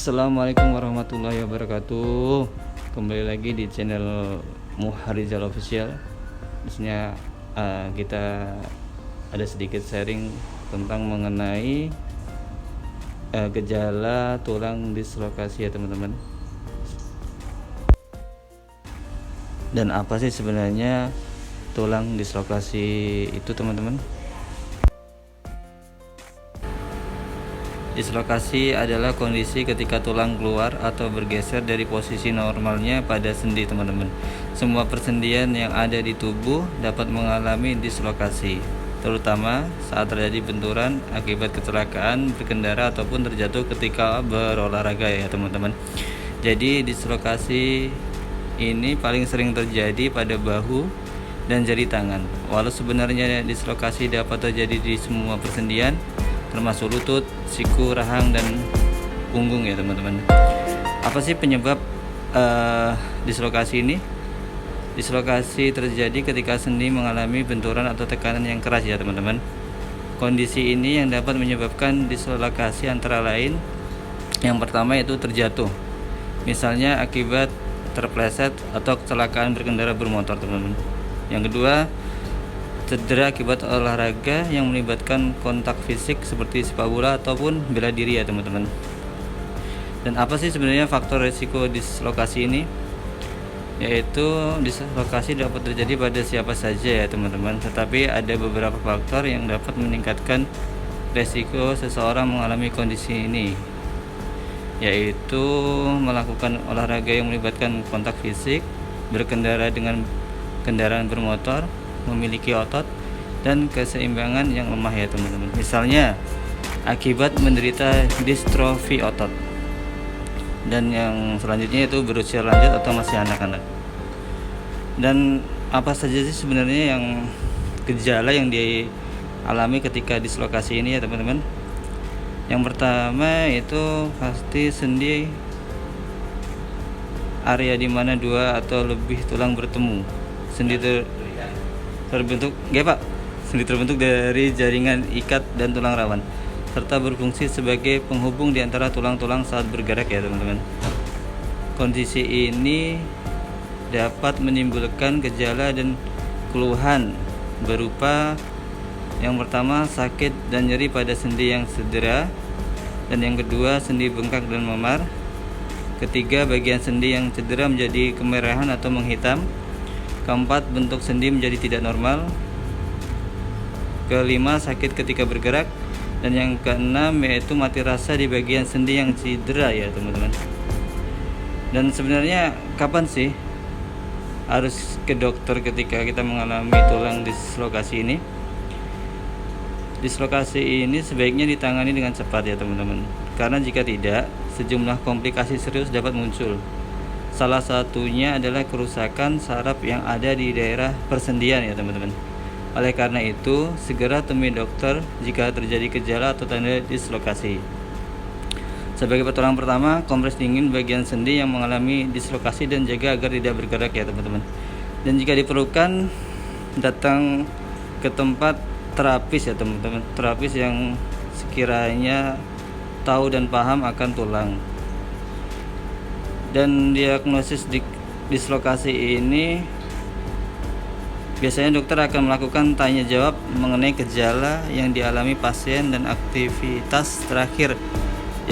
Assalamualaikum warahmatullahi wabarakatuh. Kembali lagi di channel Muharizal Official. Biasanya kita ada sedikit sharing tentang mengenai gejala tulang dislokasi ya teman-teman. Dan apa sih sebenarnya tulang dislokasi itu teman-teman? Dislokasi adalah kondisi ketika tulang keluar atau bergeser dari posisi normalnya pada sendi teman-teman. Semua persendian yang ada di tubuh dapat mengalami dislokasi, terutama saat terjadi benturan akibat kecelakaan berkendara ataupun terjatuh ketika berolahraga ya teman-teman. Jadi dislokasi ini paling sering terjadi pada bahu dan jari tangan. Walau sebenarnya dislokasi dapat terjadi di semua persendian termasuk lutut, siku, rahang, dan punggung ya teman-teman. Apa sih penyebab dislokasi ini? Dislokasi terjadi ketika sendi mengalami benturan atau tekanan yang keras ya teman-teman. Kondisi ini yang dapat menyebabkan dislokasi antara lain yang pertama yaitu terjatuh, misalnya akibat terpleset atau kecelakaan berkendara bermotor teman-teman. Yang kedua, cedera akibat olahraga yang melibatkan kontak fisik seperti sepak bola ataupun bela diri ya teman-teman. Dan apa sih sebenarnya faktor risiko dislokasi ini? Yaitu dislokasi dapat terjadi pada siapa saja ya teman-teman, tetapi ada beberapa faktor yang dapat meningkatkan risiko seseorang mengalami kondisi ini, yaitu melakukan olahraga yang melibatkan kontak fisik, berkendara dengan kendaraan bermotor, memiliki otot dan keseimbangan yang lemah ya teman-teman. Misalnya akibat menderita distrofi otot. Dan yang selanjutnya itu berusia lanjut atau masih anak-anak. Dan apa saja sih sebenarnya yang gejala yang dialami ketika dislokasi ini ya teman-teman? Yang pertama itu pasti sendi area di mana dua atau lebih tulang bertemu. Sendi terbentuk dari jaringan ikat dan tulang rawan serta berfungsi sebagai penghubung di antara tulang-tulang saat bergerak ya teman-teman. Kondisi ini dapat menimbulkan gejala dan keluhan berupa yang pertama sakit dan nyeri pada sendi yang cedera, dan yang kedua sendi bengkak dan memar. Ketiga, bagian sendi yang cedera menjadi kemerahan atau menghitam. Keempat, bentuk sendi menjadi tidak normal. Kelima, sakit ketika bergerak. Dan yang keenam yaitu mati rasa di bagian sendi yang cedera ya teman-teman. Dan sebenarnya kapan sih harus ke dokter ketika kita mengalami tulang dislokasi ini? Dislokasi ini sebaiknya ditangani dengan cepat ya teman-teman, karena jika tidak, sejumlah komplikasi serius dapat muncul. Salah satunya adalah kerusakan saraf yang ada di daerah persendian ya teman-teman. Oleh karena itu, segera temui dokter jika terjadi gejala atau tanda dislokasi. Sebagai pertolongan pertama, kompres dingin bagian sendi yang mengalami dislokasi dan jaga agar tidak bergerak ya teman-teman. Dan jika diperlukan, datang ke tempat terapis ya teman-teman. Terapis yang sekiranya tahu dan paham akan tulang. Dan diagnosis dislokasi ini biasanya dokter akan melakukan tanya jawab mengenai gejala yang dialami pasien dan aktivitas terakhir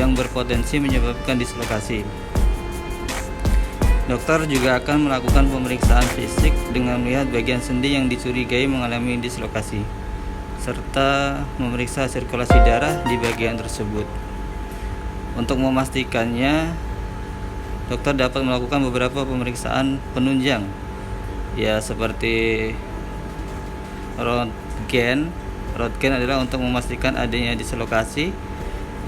yang berpotensi menyebabkan dislokasi. Dokter juga akan melakukan pemeriksaan fisik dengan melihat bagian sendi yang dicurigai mengalami dislokasi, serta memeriksa sirkulasi darah di bagian tersebut. Untuk memastikannya, dokter dapat melakukan beberapa pemeriksaan penunjang ya, seperti Röntgen. Röntgen adalah untuk memastikan adanya dislokasi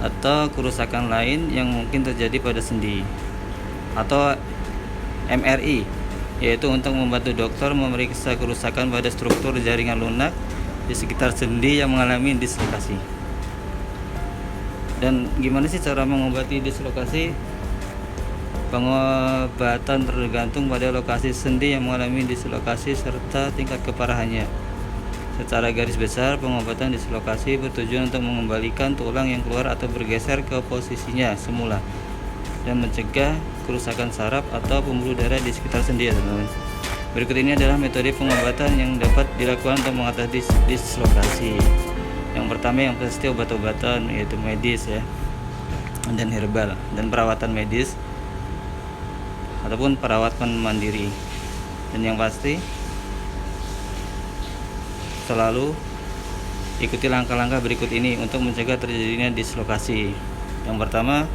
atau kerusakan lain yang mungkin terjadi pada sendi. Atau MRI, yaitu untuk membantu dokter memeriksa kerusakan pada struktur jaringan lunak di sekitar sendi yang mengalami dislokasi. Dan gimana sih cara mengobati dislokasi? Pengobatan tergantung pada lokasi sendi yang mengalami dislokasi serta tingkat keparahannya. Secara garis besar, pengobatan dislokasi bertujuan untuk mengembalikan tulang yang keluar atau bergeser ke posisinya semula dan mencegah kerusakan saraf atau pembuluh darah di sekitar sendi ya teman-teman. Berikut ini adalah metode pengobatan yang dapat dilakukan untuk mengatasi dislokasi. Yang pertama yang pasti obat-obatan, yaitu medis ya, dan herbal, dan perawatan medis ataupun perawatan mandiri. Dan yang pasti selalu ikuti langkah-langkah berikut ini untuk mencegah terjadinya dislokasi. Yang pertama,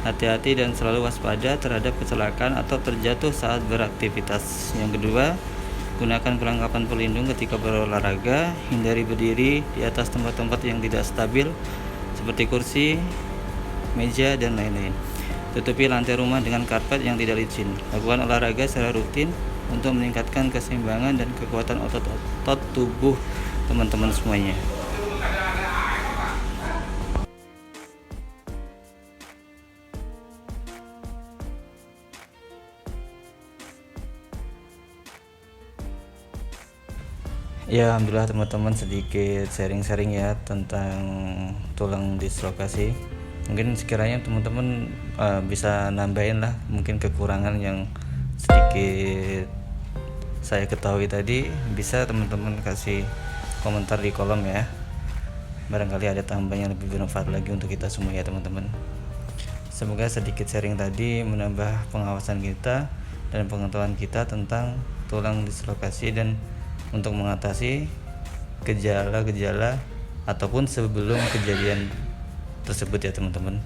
hati-hati dan selalu waspada terhadap kecelakaan atau terjatuh saat beraktivitas. Yang kedua, gunakan perlengkapan pelindung ketika berolahraga. Hindari berdiri di atas tempat-tempat yang tidak stabil seperti kursi, meja, dan lain-lain. Tutupi lantai rumah dengan karpet yang tidak licin. Lakukan olahraga secara rutin untuk meningkatkan keseimbangan dan kekuatan otot-otot tubuh teman-teman semuanya. Ya, alhamdulillah teman-teman, sedikit sharing-sharing ya tentang tulang dislokasi. Mungkin sekiranya teman-teman bisa nambahin lah mungkin kekurangan yang sedikit saya ketahui tadi, bisa teman-teman kasih komentar di kolom ya. Barangkali ada tambahan yang lebih bermanfaat lagi untuk kita semua ya teman-teman. Semoga sedikit sharing tadi menambah pengawasan kita dan pengetahuan kita tentang tulang dislokasi dan untuk mengatasi gejala-gejala ataupun sebelum kejadian tersebut ya teman-teman.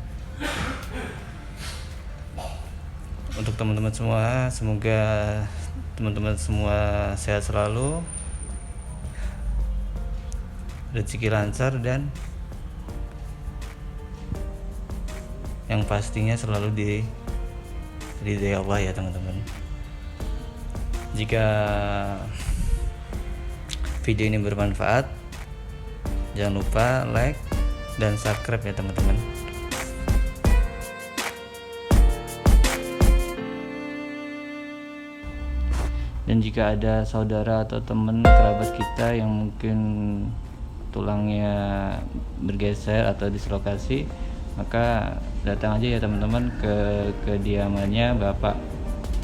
Untuk teman-teman semua, semoga teman-teman semua sehat selalu, rezeki lancar, dan yang pastinya selalu diridhai Allah ya teman-teman. Jika video ini bermanfaat, jangan lupa like dan subscribe ya teman-teman. Dan jika ada saudara atau teman kerabat kita yang mungkin tulangnya bergeser atau dislokasi, maka datang aja ya teman-teman ke kediamannya Bapak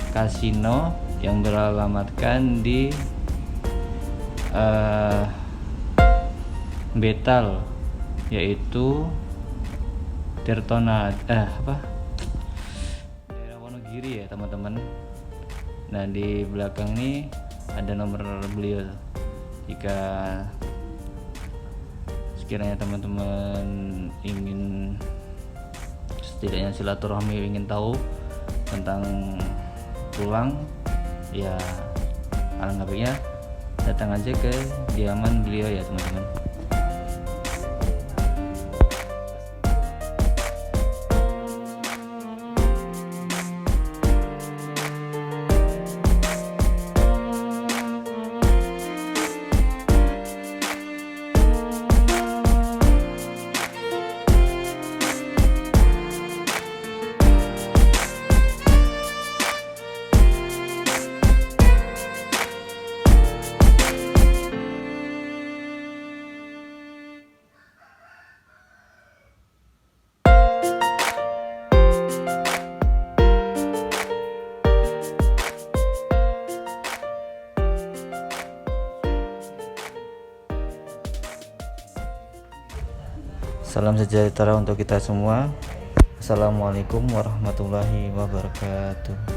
Kasino yang beralamatkan di Betal, yaitu Tirtona daerah Wonogiri ya teman-teman. Nah, di belakang nih ada nomor beliau. Jika sekiranya teman-teman ingin setidaknya silaturahmi, ingin tahu tentang tulang, ya alangkah baiknya datang aja ke kediaman beliau ya teman-teman. Salam sejahtera untuk kita semua. Assalamualaikum warahmatullahi wabarakatuh.